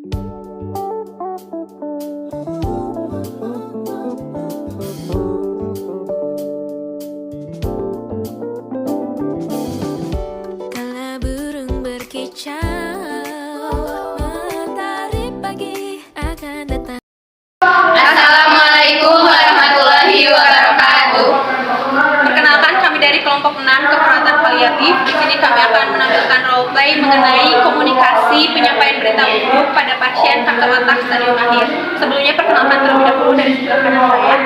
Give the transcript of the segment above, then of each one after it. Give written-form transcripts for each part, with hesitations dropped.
Kala burung berkicau, mentari pagi akan datang. Assalamualaikum warahmatullahi wabarakatuh. Perkenalkan, kami dari kelompok 6 keperawatan paliatif. Di sini kami akan menampilkan role play mengenai komunikasi penyampaian berita buruk pada pasien kanker otak stadium akhir. Sebelumnya perkenalkan terlebih dahulu dari sebelah kanan saya.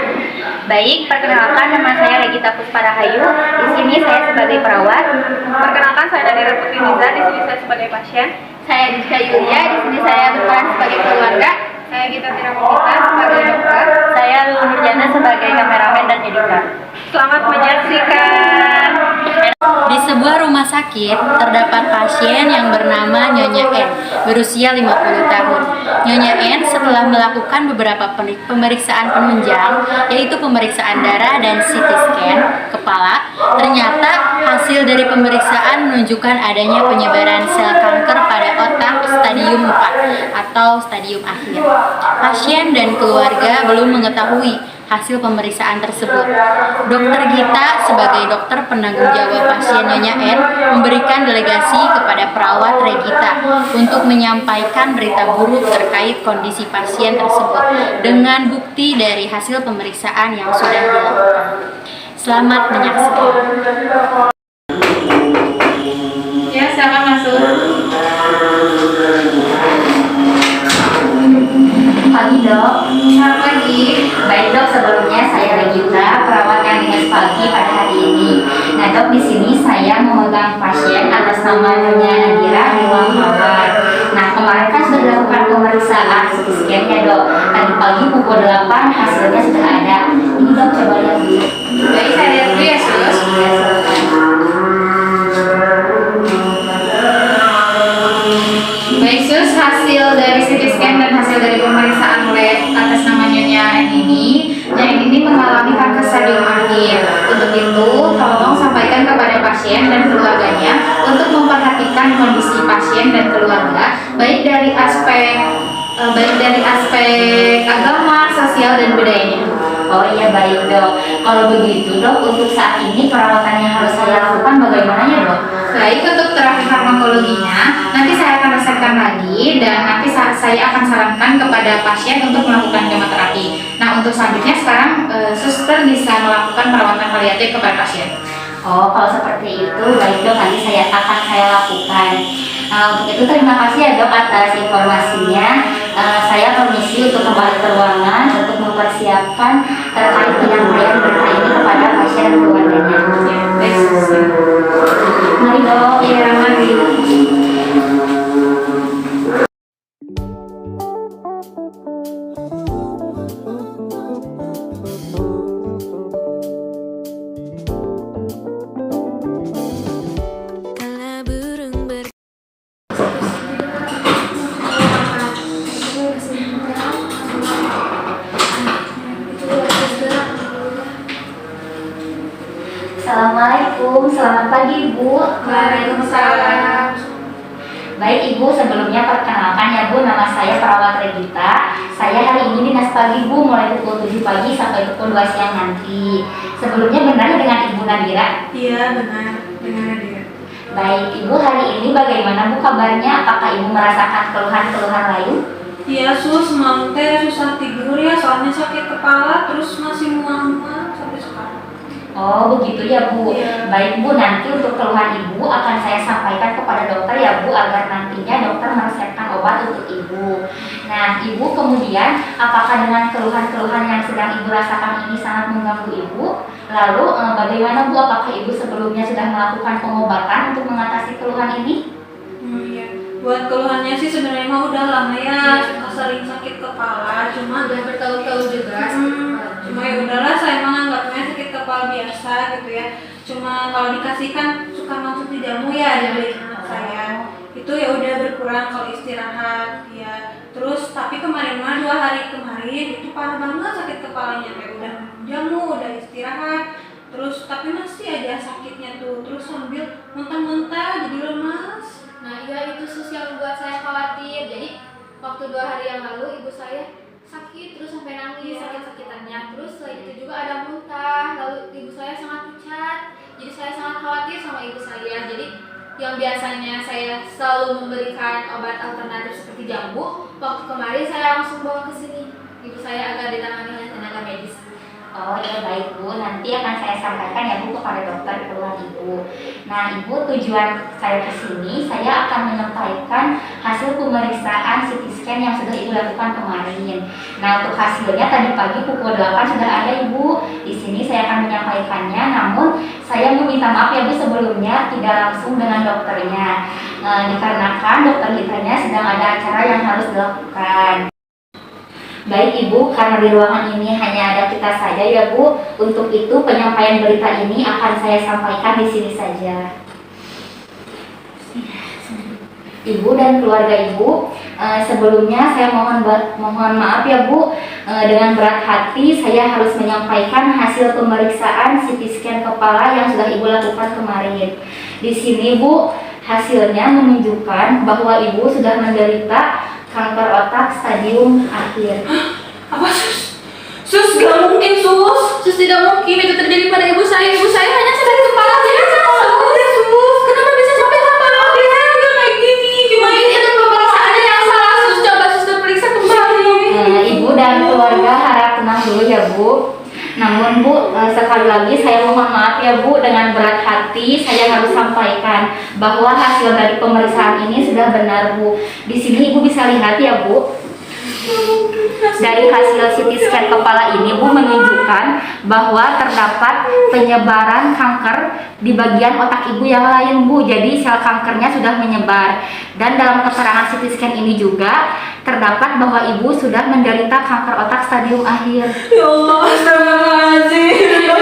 Baik, perkenalkan nama saya Regita Puspa Rahayu. Di sini saya sebagai perawat. Perkenalkan, saya Nadira Putri Niza. Di sini saya sebagai pasien. Saya Rizka Yulia. Di sini saya berperan sebagai keluarga. Saya Gita Tiraputra sebagai dokter. Saya Lulu Nurjana sebagai kameramen dan editor. Selamat menyaksikan. Di sebuah rumah sakit, terdapat pasien yang bernama Nyonya N, berusia 50 tahun. Nyonya N setelah melakukan beberapa pemeriksaan penunjang, yaitu pemeriksaan darah dan CT scan kepala, ternyata hasil dari pemeriksaan menunjukkan adanya penyebaran sel kanker pada otak stadium 4 atau stadium akhir. Pasien dan keluarga belum mengetahui hasil pemeriksaan tersebut. Dokter Gita sebagai dokter penanggung jawab pasien Nyonya N memberikan delegasi kepada perawat Regita untuk menyampaikan berita buruk terkait kondisi pasien tersebut dengan bukti dari hasil pemeriksaan yang sudah dilakukan. Selamat menyaksikan. Ya, silakan masuk. Pagi dok. Selamat pagi. Baik dok, sebelumnya saya Regita, perawat yang dinas pagi pada hari ini. Nah dok, di sini saya memegang pasien atas nama Nyonya Nadira di ruang rawat. Nah kemarin kan sudah dilakukan pemeriksaan CT scan-nya dok. Tadi pagi pukul 8 hasilnya sudah ada. Ini dok, coba lihat dulu. Baik, saya lihat dulu ya sus. Iya, baik sus, hasil dari CT scan dan hasil dari pemeriksaan lab atas nama Nyonya N ini mengalami kanker stadium akhir. Untuk itu, tolong sampaikan kepada pasien dan keluarganya untuk memperhatikan kondisi pasien dan keluarga baik dari aspek agama, sosial dan budayanya. Oh iya baik dok. Kalau begitu dok, untuk saat ini perawatan yang harus saya lakukan bagaimana ya dok? Baik, untuk terapi farmakologinya nanti saya akan resepkan lagi dan nanti saya akan sarankan kepada pasien untuk melakukan kemoterapi. Nah untuk selanjutnya sekarang suster bisa melakukan perawatan paliatif kepada pasien. Oh kalau seperti itu baik dok, nanti akan saya lakukan. Untuk itu terima kasih ya dok atas informasinya. Saya permisi untuk kembali ke ruangan untuk mempersiapkan terkait penyampaian berita ini kepada pasien dan keluarganya. Baik, mari dok. Ya, mari. Kala burung Assalamualaikum, selamat pagi Ibu. Waalaikumsalam. Baik Ibu, sebelumnya perkenalkan ya Bu, nama saya perawat Regita. Saya hari ini dinas pagi Bu, mulai pukul 7 pagi sampai pukul 2 siang nanti. Sebelumnya benar dengan Ibu Nadira? Iya, benar. Dengan Nadira. Baik Ibu, hari ini bagaimana Bu kabarnya? Apakah Ibu merasakan keluhan-keluhan lain? Iya sus, semalam teh susah tidur ya, soalnya sakit kepala, terus masih mual-mual sampai sekarang. Oh begitu ya Bu. Iya. Baik Bu, nanti untuk keluhan Ibu akan saya sampaikan kepada dokter ya Bu, agar nantinya dokter meresepkan obat untuk Ibu. Nah Ibu kemudian, apakah dengan keluhan-keluhan yang sedang Ibu rasakan ini sangat mengganggu Ibu? Lalu bagaimana Bu, apakah Ibu sebelumnya sudah melakukan pengobatan untuk mengatasi keluhan ini? Iya. Buat keluhannya sih sebenarnya mah udah lama ya, sering sakit kepala, cuma Udah bertahun-tahun juga. cuma ya udahlah, saya emang anggapnya sakit kepala biasa gitu ya. Cuma kalau dikasihkan suka mengonsumsi jamu ya dari anak saya, itu ya udah berkurang kalau istirahat ya. Terus tapi kemarin mah 2 hari kemarin itu parah banget sakit kepalanya, kayak udah jamu, udah istirahat, terus tapi masih aja sakitnya tuh, terus sambil muntah-muntah jadi lemas. Nah iya itu sus yang buat saya khawatir. Jadi waktu 2 hari yang lalu ibu saya sakit terus sampai nangis sakit-sakitannya. Terus selain itu juga ada muntah, lalu ibu saya sangat pucat. Jadi saya sangat khawatir sama ibu saya. Jadi yang biasanya saya selalu memberikan obat alternatif seperti jambu, waktu kemarin saya langsung bawa ke sini. Ibu saya agar ditangani oleh tenaga medis. Oh iya baik Bu, nanti akan saya sampaikan ya Bu kepada dokter keluhan Ibu. Nah Ibu, tujuan saya ke sini, saya akan menyampaikan hasil pemeriksaan CT scan yang sudah Ibu lakukan kemarin. Nah untuk hasilnya tadi pagi pukul 8 sudah ada Ibu. Di sini saya akan menyampaikannya, namun saya meminta maaf ya Bu sebelumnya tidak langsung dengan dokternya. Dikarenakan dokter kitanya sedang ada acara yang harus dilakukan. Baik Ibu, karena di ruangan ini hanya ada kita saja ya Bu. Untuk itu penyampaian berita ini akan saya sampaikan di sini saja. Ibu dan keluarga Ibu, sebelumnya saya mohon maaf ya Bu, dengan berat hati saya harus menyampaikan hasil pemeriksaan CT scan kepala yang sudah Ibu lakukan kemarin. Di sini Bu, hasilnya menunjukkan bahwa Ibu sudah menderita kanker otak stadium akhir. Apa sus? Sus, gak mungkin sus. Sus, tidak mungkin itu terjadi pada ibu saya. Ibu saya hanya sakit kepala biasa. Sus, kenapa bisa sampai kepala dia kayak gini? Gimana ini ada pemeriksaannya yang salah sus? Coba sus periksa kembali. Ibu dan keluarga harap tenang dulu ya Bu. Namun Bu, sekali lagi saya mohon maaf ya Bu, dengan berat hati saya harus sampaikan bahwa hasil dari pemeriksaan ini sudah benar Bu. Di sini Ibu bisa lihat ya Bu. Dari hasil CT scan kepala ini Bu menunjukkan bahwa terdapat penyebaran kanker di bagian otak Ibu yang lain Bu. Jadi sel kankernya sudah menyebar. Dan dalam keterangan CT scan ini juga terdapat bahwa Ibu sudah menderita kanker otak stadium akhir. Ya Allah, astagfirullahaladzim.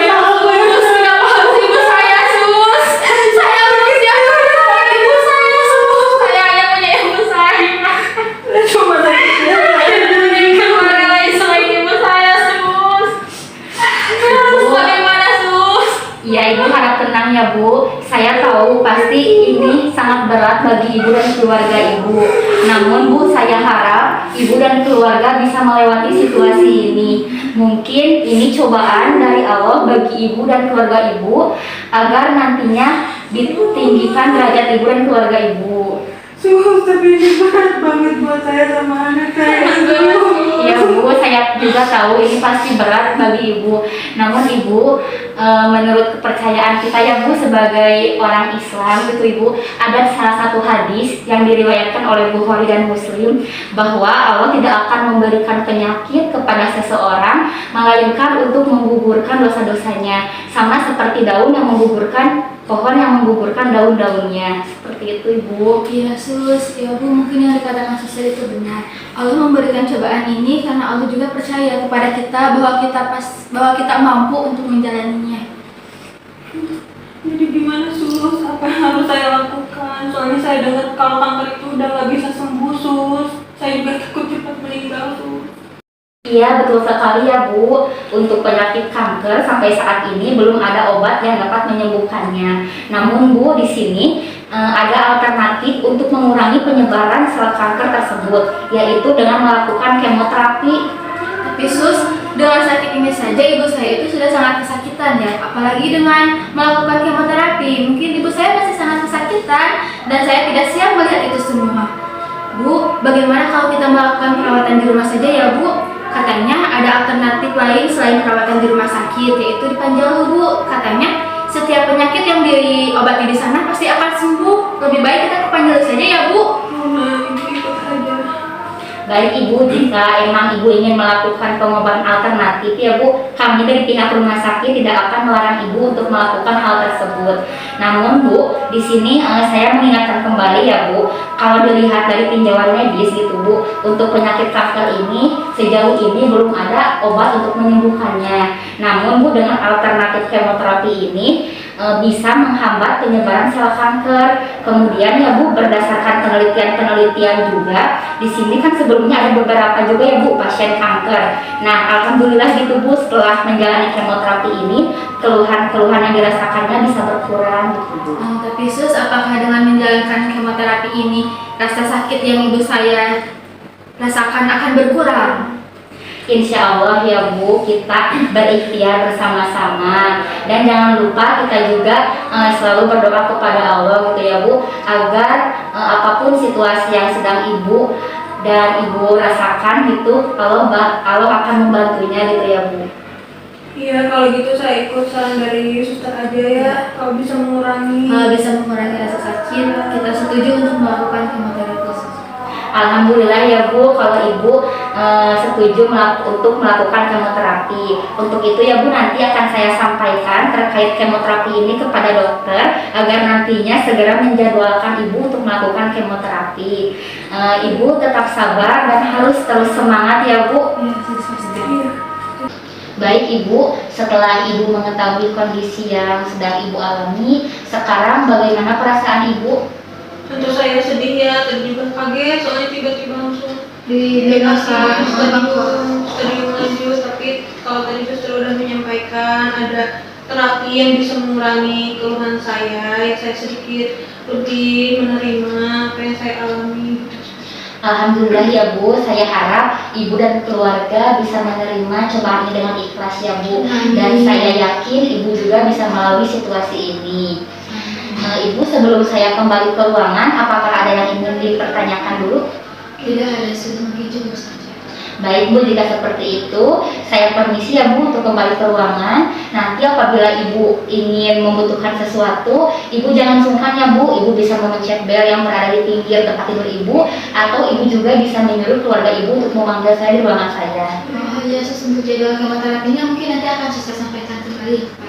Ya Allah, sus, kenapa harus ibu saya sus? Saya belum siap sama ibu saya sus. Saya hanya punya ibu saya. Cuma saya keluarga lain selain ibu saya sus. Sus, bagaimana sus? Ya Ibu harap tenang ya Bu. Saya tahu pasti ini sangat berat bagi Ibu dan keluarga Ibu. Namun Bu, saya harap Ibu dan keluarga bisa melewati situasi ini. Mungkin ini cobaan dari Allah bagi Ibu dan keluarga Ibu agar nantinya ditinggikan derajat Ibu dan keluarga Ibu. Sus, tapi ini berat banget buat saya sama anak saya. Ya Bu, saya juga tahu ini pasti berat bagi Ibu. Namun Ibu, menurut kepercayaan kita ya Bu sebagai orang Islam gitu Ibu, ada salah satu hadis yang diriwayatkan oleh Bukhari dan Muslim bahwa Allah tidak akan memberikan penyakit kepada seseorang melainkan untuk menggugurkan dosa-dosanya, sama seperti daun yang menggugurkan pohon yang menggugurkan daun-daunnya. Seperti itu Ibu. Iya sus, ya Bu, mungkin yang dikatakan suster itu benar. Allah memberikan cobaan ini karena Allah juga percaya kepada kita bahwa kita mampu untuk menjalaninya. Jadi gimana sus? Apa yang harus saya lakukan? Soalnya saya dengar kalau kanker itu udah gak bisa sembuh sus. Saya juga takut cepat meninggal sus. Iya betul sekali ya Bu. Untuk penyakit kanker sampai saat ini belum ada obat yang dapat menyembuhkannya. Namun Bu, di sini ada alternatif untuk mengurangi penyebaran sel kanker tersebut, yaitu dengan melakukan kemoterapi. Tapi sus, dengan sakit ini saja ibu saya itu sudah sangat kesakitan ya. Apalagi dengan melakukan kemoterapi, mungkin ibu saya masih sangat kesakitan dan saya tidak siap melihat itu semua. Bu, bagaimana kalau kita melakukan perawatan di rumah saja ya Bu? Katanya ada alternatif lain selain perawatan di rumah sakit, yaitu di Panjalu Bu. Katanya setiap penyakit yang diobati di sana pasti akan sembuh. Lebih baik kita ke Panjalu saja ya Bu. Ibu ikut saja. Baik Ibu, jika emang Ibu ingin melakukan pengobatan alternatif ya Bu, kami dari pihak rumah sakit tidak akan melarang Ibu untuk melakukan hal tersebut. Namun Bu, di sini saya mengingatkan kembali ya Bu, kalau dilihat dari tinjauan medis gitu Bu, untuk penyakit kanker ini sejauh ini belum ada obat untuk menyembuhkannya. Namun Bu, dengan alternatif kemoterapi ini bisa menghambat penyebaran sel kanker. Kemudian ya Bu, berdasarkan penelitian juga, di sini kan sebelumnya ada beberapa juga ya Bu pasien kanker. Nah, alhamdulillah gitu Bu, setelah menjalani kemoterapi ini, keluhan-keluhan yang dirasakannya bisa berkurang gitu Bu. Tapi sus, apakah dengan menjalankan kemoterapi ini rasa sakit yang ibu saya rasakan akan berkurang? Insya Allah ya Bu, kita berikhtiar bersama-sama dan jangan lupa kita juga selalu berdoa kepada Allah gitu ya Bu, agar apapun situasi yang sedang Ibu dan Ibu rasakan gitu, Allah akan membantunya gitu ya Bu. Iya, kalau gitu saya ikut saran dari suster aja ya, kalau bisa mengurangi. Kalau bisa mengurangi rasa sakit, kita setuju untuk melakukan kemoterapi. Alhamdulillah ya Bu, kalau Ibu setuju untuk melakukan kemoterapi. Untuk itu ya Bu, nanti akan saya sampaikan terkait kemoterapi ini kepada dokter agar nantinya segera menjadwalkan Ibu untuk melakukan kemoterapi. Ibu tetap sabar dan harus terus semangat ya Bu. Iya. Baik Ibu, setelah Ibu mengetahui kondisi yang sedang Ibu alami, sekarang bagaimana perasaan Ibu? Tentu saya sedih ya, tadi juga kaget soalnya tiba-tiba langsung Diagnosa stadium lanjut. Tapi kalau tadi suster udah menyampaikan ada terapi yang bisa mengurangi keluhan saya, ya saya sedikit lebih menerima apa yang saya alami. Alhamdulillah ya Bu, saya harap Ibu dan keluarga bisa menerima cobaan ini dengan ikhlas ya Bu. Dan saya yakin Ibu juga bisa melalui situasi ini. Ibu, sebelum saya kembali ke ruangan, apakah ada yang ingin dipertanyakan dulu? Tidak ada, sudah begitu saja. Baik Bu, jika seperti itu, saya permisi ya Bu untuk kembali ke ruangan. Nanti apabila Ibu ingin membutuhkan sesuatu, Ibu jangan sungkan ya Bu. Ibu bisa memencet bel yang berada di pinggir tempat tidur Ibu, atau Ibu juga bisa menyuruh keluarga Ibu untuk memanggil saya di ruangan saya. Oh ya, untuk jadwal kemoterapinya mungkin nanti akan suster sampaikan kembali.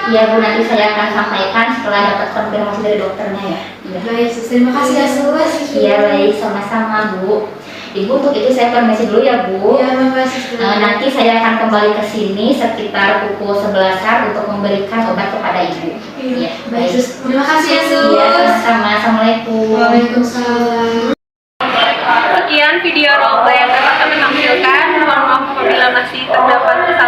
Iya Bu, nanti saya akan sampaikan setelah dapat konfirmasi dari dokternya ya. Iya. Baik, suster, terima kasih ya Sus. Iya baik, sama-sama Bu. Ibu, untuk itu saya permisi dulu ya Bu. Iya, makasih. Nanti saya akan kembali ke sini sekitar pukul 11-an untuk memberikan obat kepada Ibu. Iya. Baik, Sus. Terima kasih ya Sus. Iya, sama-sama. Assalamualaikum. Waalaikumsalam. Sekian video roleplay yang dapat kami tampilkan. Mohon maaf apabila masih terdapat kesalahan